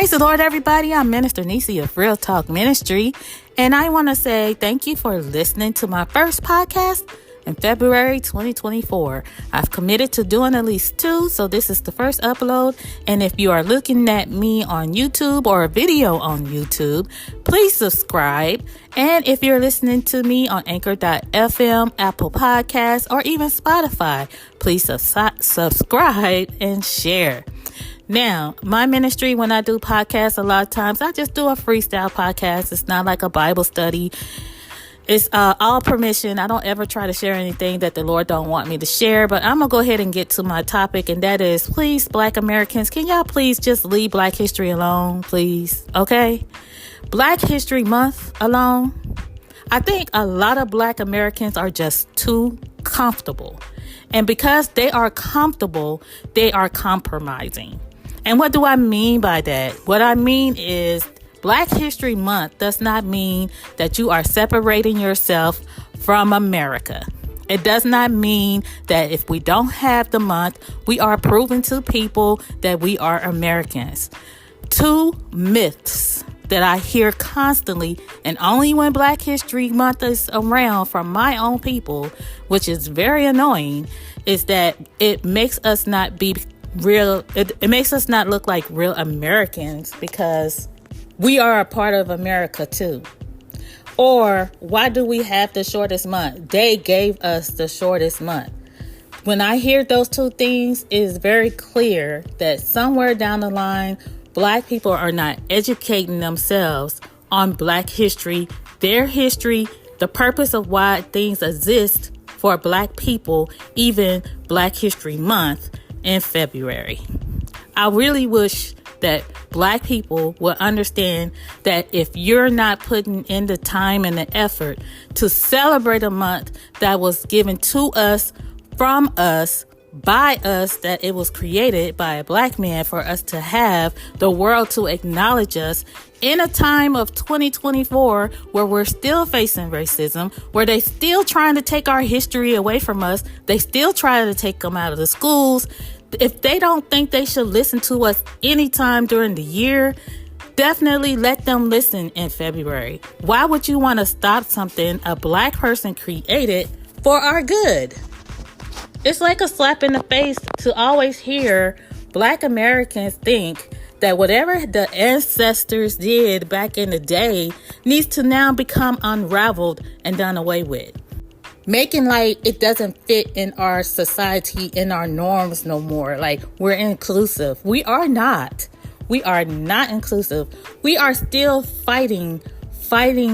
Praise the Lord, everybody. I'm Minister Neci of Real Talk Ministry, and I want to say thank you for listening to my first podcast in February 2024. I've committed to doing at least 2, so this is the first upload. And if you are looking at me on YouTube or a video on YouTube, please subscribe. And if you're listening to me on Anchor.fm, Apple Podcasts, or even Spotify, please subscribe and share. Now, my ministry, when I do podcasts, a lot of times I just do a freestyle podcast. It's not like a Bible study. It's all permission. I don't ever try to share anything that the Lord don't want me to share. But I'm going to go ahead and get to my topic. And that is, please, Black Americans, can y'all please just leave Black History alone, please? Okay? Black History Month alone. I think a lot of Black Americans are just too comfortable. And because they are comfortable, they are compromising. And what do I mean by that? What I mean is Black History Month does not mean that you are separating yourself from America. It does not mean that if we don't have the month, we are proving to people that we are Americans. 2 myths that I hear constantly, and only when Black History Month is around from my own people, which is very annoying, is that it makes us not be real. It makes us not look like real Americans because we are a part of America too. Or why do we have the shortest month? They gave us the shortest month. When I hear those 2 things, it is very clear that somewhere down the line, Black people are not educating themselves on Black history, their history, the purpose of why things exist for Black people, even Black History Month in February. I really wish that Black people will understand that if you're not putting in the time and the effort to celebrate a month that was given to us, from us, by us, that it was created by a Black man for us to have the world to acknowledge us in a time of 2024 where we're still facing racism, where they still trying to take our history away from us. They still try to take them out of the schools. If they don't think they should listen to us anytime during the year, definitely let them listen in February. Why would you want to stop something a Black person created for our good? It's like a slap in the face to always hear Black Americans think that whatever the ancestors did back in the day needs to now become unraveled and done away with. Making like it doesn't fit in our society, in our norms no more. Like we're inclusive. We are not. We are not inclusive. We are still fighting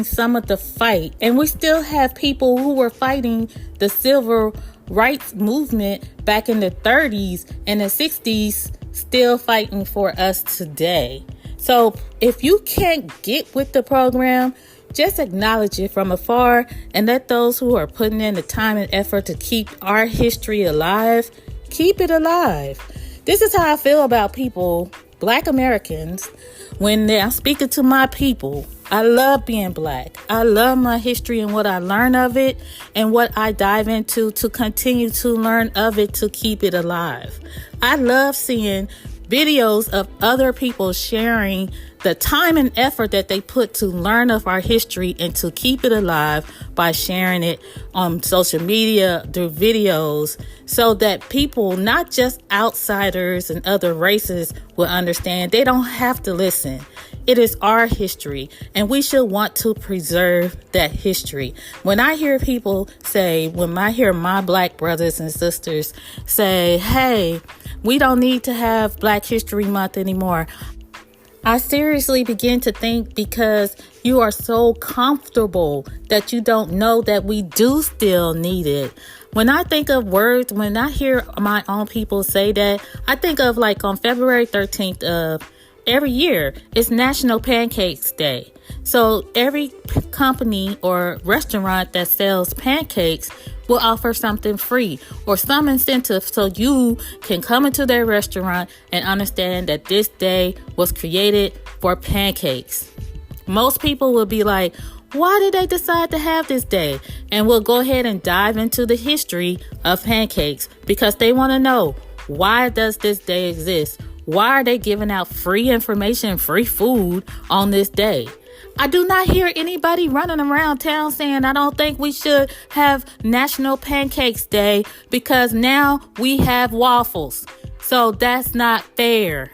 some of the fight. And we still have people who were fighting the civil rights movement back in the 30s and the 60s still fighting for us today. So if you can't get with the program, just acknowledge it from afar and let those who are putting in the time and effort to keep our history alive, keep it alive. This is how I feel about people, Black Americans, when I'm speaking to my people. I love being Black. I love my history and what I learn of it and what I dive into to continue to learn of it to keep it alive. I love seeing videos of other people sharing the time and effort that they put to learn of our history and to keep it alive by sharing it on social media through videos so that people, not just outsiders and other races, will understand they don't have to listen. It is our history, and we should want to preserve that history. When I hear people say, when I hear my Black brothers and sisters say, hey, we don't need to have Black History Month anymore, I seriously begin to think because you are so comfortable that you don't know that we do still need it. When I think of words, when I hear my own people say that, I think of like on February 13th of every year, it's National Pancakes Day. So every company or restaurant that sells pancakes will offer something free or some incentive so you can come into their restaurant and understand that this day was created for pancakes. Most people will be like, why did they decide to have this day? And we'll go ahead and dive into the history of pancakes because they want to know, why does this day exist? Why are they giving out free information, free food on this day? I do not hear anybody running around town saying, I don't think we should have National Pancakes Day because now we have waffles. So that's not fair.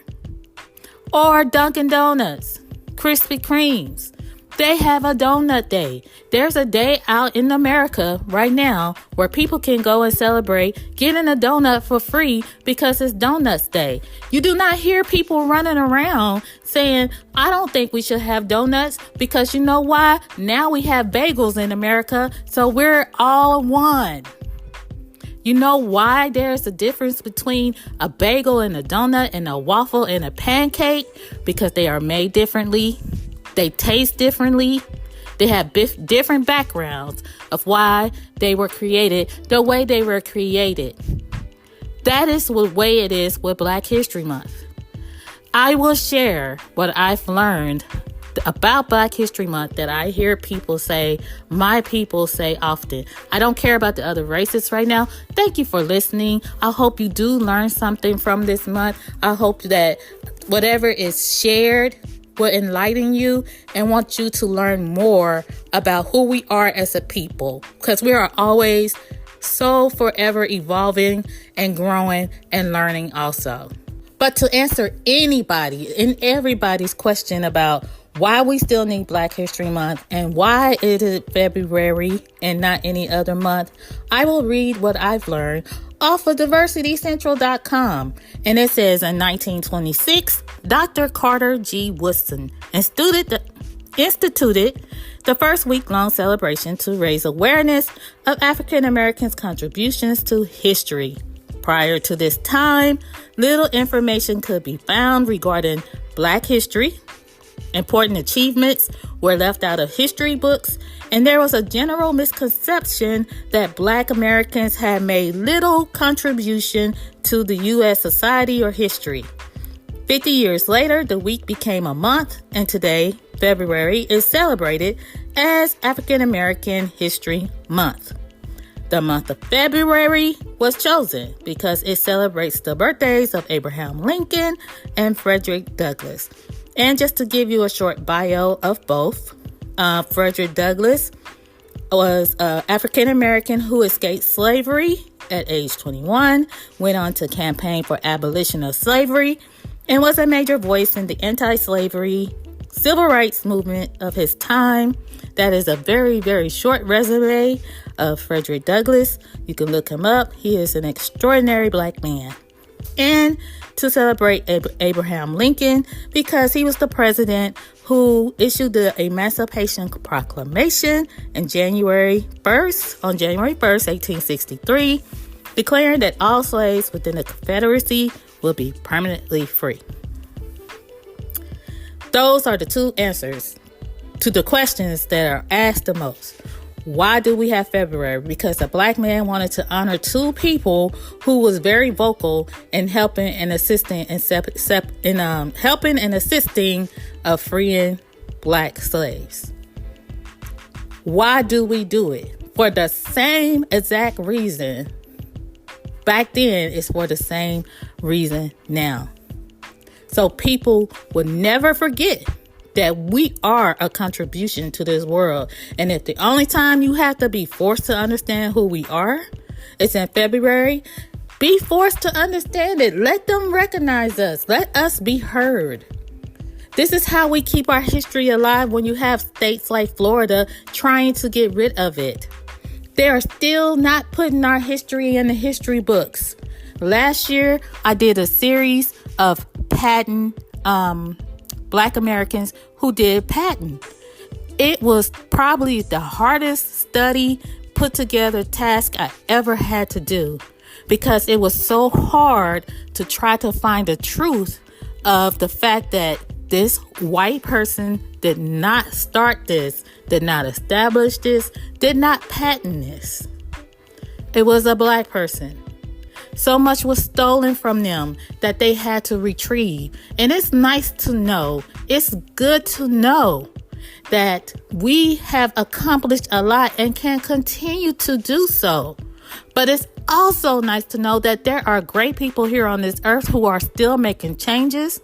Or Dunkin' Donuts, Krispy Kremes. They have a donut day. There's a day out in America right now where people can go and celebrate getting a donut for free because it's Donuts Day. You do not hear people running around saying, I don't think we should have donuts because you know why? Now we have bagels in America, so we're all one. You know why there's a difference between a bagel and a donut and a waffle and a pancake? Because they are made differently. They taste differently. They have different backgrounds of why they were created the way they were created. That is the way it is with Black History Month. I will share what I've learned about Black History Month that I hear people say, my people say often. I don't care about the other races right now. Thank you for listening. I hope you do learn something from this month. I hope that whatever is shared will enlighten you and want you to learn more about who we are as a people, because we are always so forever evolving and growing and learning also. But to answer anybody and everybody's question about why we still need Black History Month and why it is February and not any other month, I will read what I've learned off of diversitycentral.com. And it says in 1926, Dr. Carter G. Woodson instituted the first week-long celebration to raise awareness of African Americans' contributions to history. Prior to this time, little information could be found regarding Black history. Important achievements were left out of history books, and there was a general misconception that Black Americans had made little contribution to the U.S. society or history. 50 years later, the week became a month, and today, February, is celebrated as African American History Month. The month of February was chosen because it celebrates the birthdays of Abraham Lincoln and Frederick Douglass. And just to give you a short bio of both, Frederick Douglass was an African American who escaped slavery at age 21, went on to campaign for abolition of slavery, and was a major voice in the anti-slavery civil rights movement of his time. That is a very, very short resume of Frederick Douglass. You can look him up. He is an extraordinary Black man. And to celebrate Abraham Lincoln because he was the president who issued the Emancipation Proclamation on January 1st, 1863, declaring that all slaves within the Confederacy will be permanently free. Those are the two answers to the questions that are asked the most. Why do we have February? Because a Black man wanted to honor two people who was very vocal in helping and assisting of freeing Black slaves. Why do we do it? For the same exact reason. Back then, it's for the same reason now. So people will never forget that we are a contribution to this world. And if the only time you have to be forced to understand who we are is in February, be forced to understand it. Let them recognize us. Let us be heard. This is how we keep our history alive when you have states like Florida trying to get rid of it. They are still not putting our history in the history books. Last year, I did a series of patent Black Americans who did patent. It was probably the hardest study put together task I ever had to do because it was so hard to try to find the truth of the fact that this white person did not start this, did not establish this, did not patent this. It was a Black person. So much was stolen from them that they had to retrieve. And it's nice to know, it's good to know that we have accomplished a lot and can continue to do so. But it's also nice to know that there are great people here on this earth who are still making changes.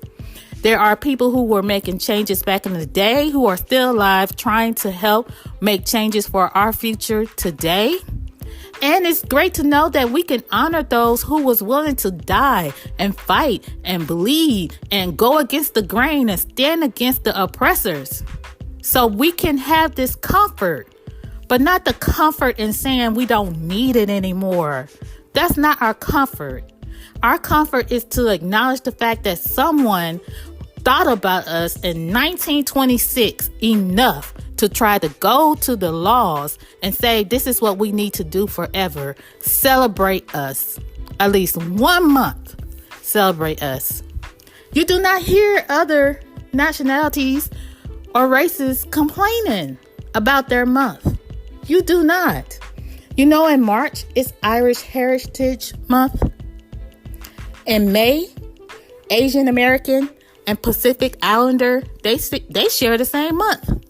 There are people who were making changes back in the day who are still alive trying to help make changes for our future today. And it's great to know that we can honor those who was willing to die and fight and bleed and go against the grain and stand against the oppressors. So we can have this comfort, but not the comfort in saying we don't need it anymore. That's not our comfort. Our comfort is to acknowledge the fact that someone thought about us in 1926 enough to try to go to the laws and say, this is what we need to do forever. Celebrate us. At least 1 month. Celebrate us. You do not hear other nationalities or races complaining about their month. You do not. You know, in March, it's Irish Heritage Month. In May, Asian American and Pacific Islander, they share the same month.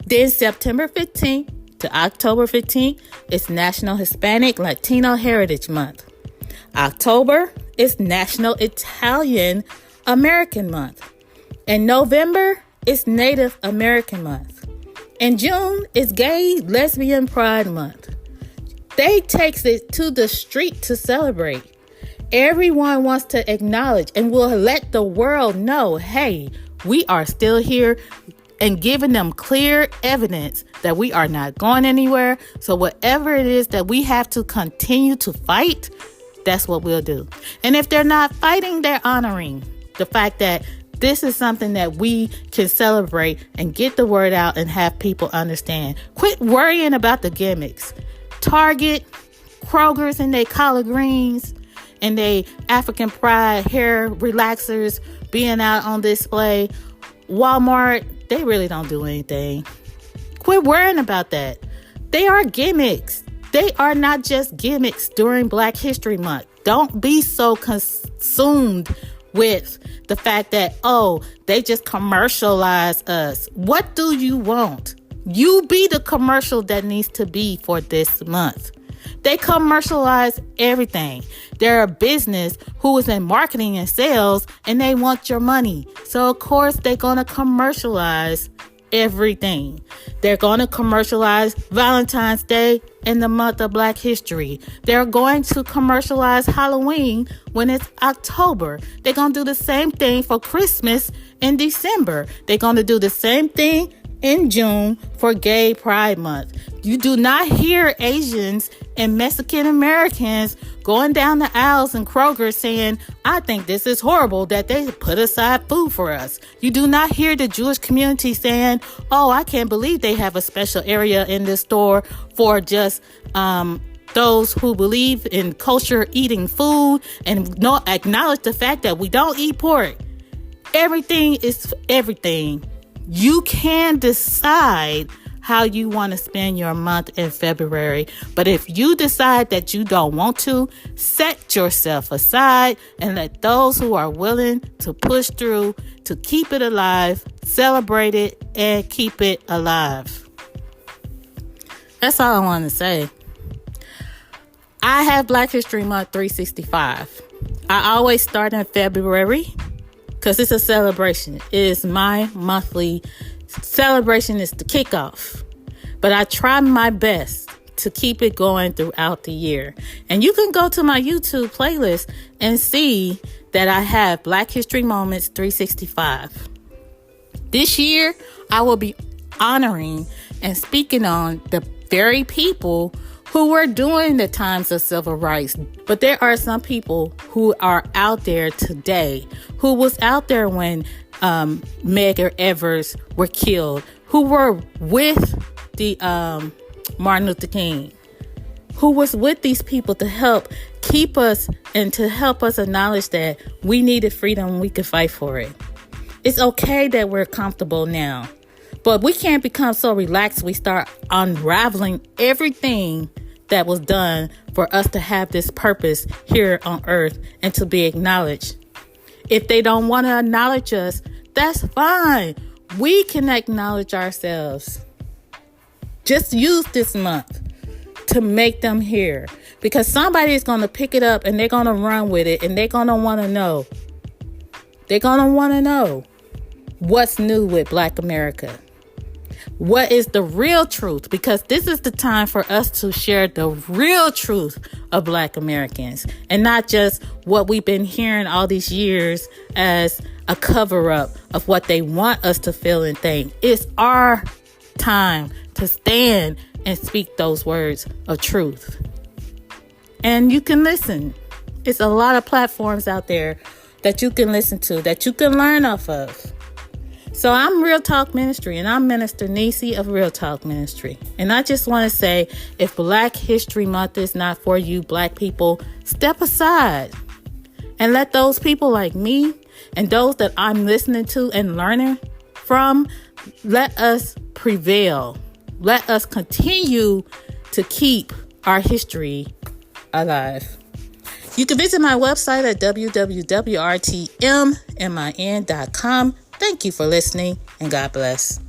Then September 15th to October 15th is National Hispanic Latino Heritage Month. October is National Italian American Month. In November, it's Native American Month. In June, it's Gay Lesbian Pride Month. They takes it to the street to celebrate. Everyone wants to acknowledge and will let the world know, hey, we are still here, and giving them clear evidence that we are not going anywhere. So whatever it is that we have to continue to fight, that's what we'll do. And if they're not fighting, they're honoring the fact that this is something that we can celebrate and get the word out and have people understand. Quit worrying about the gimmicks. Target, Kroger's and they collard greens and they African pride hair relaxers being out on display. Walmart, they really don't do anything. Quit worrying about that. They are gimmicks. They are not just gimmicks during Black History Month. Don't be so consumed with the fact that, oh, they just commercialize us. What do you want? You be the commercial that needs to be for this month. They commercialize everything. They're a business who is in marketing and sales, and they want your money. So, of course, they're going to commercialize everything. They're going to commercialize Valentine's Day in the month of Black History. They're going to commercialize Halloween when it's October. They're going to do the same thing for Christmas in December. They're going to do the same thing in June for Gay Pride Month. You do not hear Asians and Mexican Americans going down the aisles in Kroger saying, I think this is horrible that they put aside food for us. You do not hear the Jewish community saying, oh, I can't believe they have a special area in this store for just those who believe in kosher eating food and not acknowledge the fact that we don't eat pork. Everything is everything. You can decide how you want to spend your month in February. But if you decide that you don't want to, set yourself aside and let those who are willing to push through to keep it alive, celebrate it, and keep it alive. That's all I want to say. I have Black History Month 365. I always start in February because it's a celebration. It is my monthly celebration. Is the kickoff. But I try my best to keep it going throughout the year. And you can go to my YouTube playlist and see that I have Black History Moments 365. This year, I will be honoring and speaking on the very people who were during the times of civil rights. But there are some people who are out there today, who was out there when Medgar Evers were killed, who were with the Martin Luther King, who was with these people to help keep us and to help us acknowledge that we needed freedom and we could fight for it. It's okay that we're comfortable now, but we can't become so relaxed we start unraveling everything that was done for us to have this purpose here on earth and to be acknowledged. If they don't want to acknowledge us, that's fine. We can acknowledge ourselves. Just use this month to make them hear. Because somebody is going to pick it up and they're going to run with it, and they're going to want to know. They're going to want to know what's new with Black America. What is the real truth? Because this is the time for us to share the real truth of Black Americans, and not just what we've been hearing all these years as a cover-up of what they want us to feel and think. It's our time to stand and speak those words of truth. And you can listen. It's a lot of platforms out there that you can listen to, that you can learn off of. So I'm Real Talk Ministry, and I'm Minister Neci of Real Talk Ministry. And I just want to say, if Black History Month is not for you, Black people, step aside and let those people like me and those that I'm listening to and learning from, let us prevail. Let us continue to keep our history alive. You can visit my website at www.rtmmin.com. Thank you for listening, and God bless.